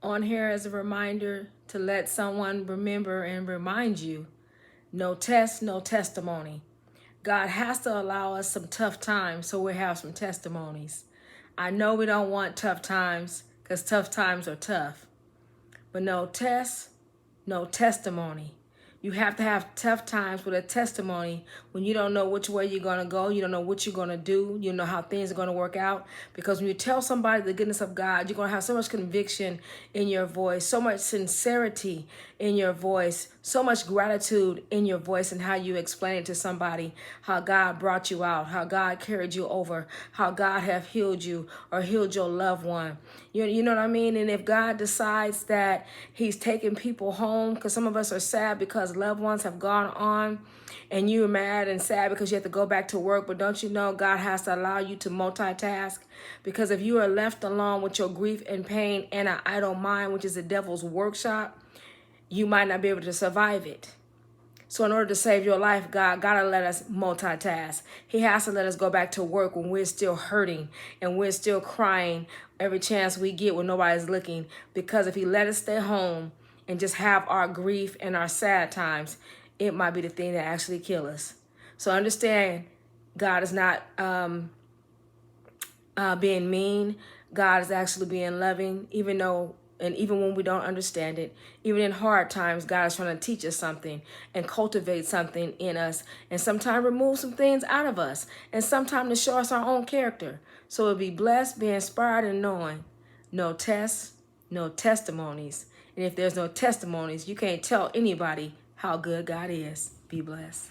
on here as a reminder to let someone remember and remind you, no test, no testimony. God has to allow us some tough times so we have some testimonies. I know we don't want tough times because tough times are tough, but no test, no testimony. You have to have tough times with a testimony when you don't know which way you're going to go. You don't know what you're going to do. You don't know how things are going to work out. Because when you tell somebody the goodness of God, you're going to have so much conviction in your voice, so much sincerity in your voice, so much gratitude in your voice, and how you explain it to somebody, how God brought you out, how God carried you over, how God have healed you or healed your loved one. You know what I mean? And if God decides that he's taking people home, because some of us are sad because loved ones have gone on, and you're mad and sad because you have to go back to work, but don't you know God has to allow you to multitask? Because if you are left alone with your grief and pain and an idle mind, which is the devil's workshop, you might not be able to survive it. So in order to save your life, God gotta let us multitask. He has to let us go back to work when we're still hurting and we're still crying every chance we get when nobody's looking. Because if he let us stay home and just have our grief and our sad times, it might be the thing that actually kill us. So understand, God is not being mean. God is actually being loving, even when we don't understand it. Even in hard times, God is trying to teach us something and cultivate something in us, and sometimes remove some things out of us, and sometimes to show us our own character. So we'll be blessed, be inspired, and knowing no tests, no testimonies. And if there's no testimonies, you can't tell anybody how good God is. Be blessed.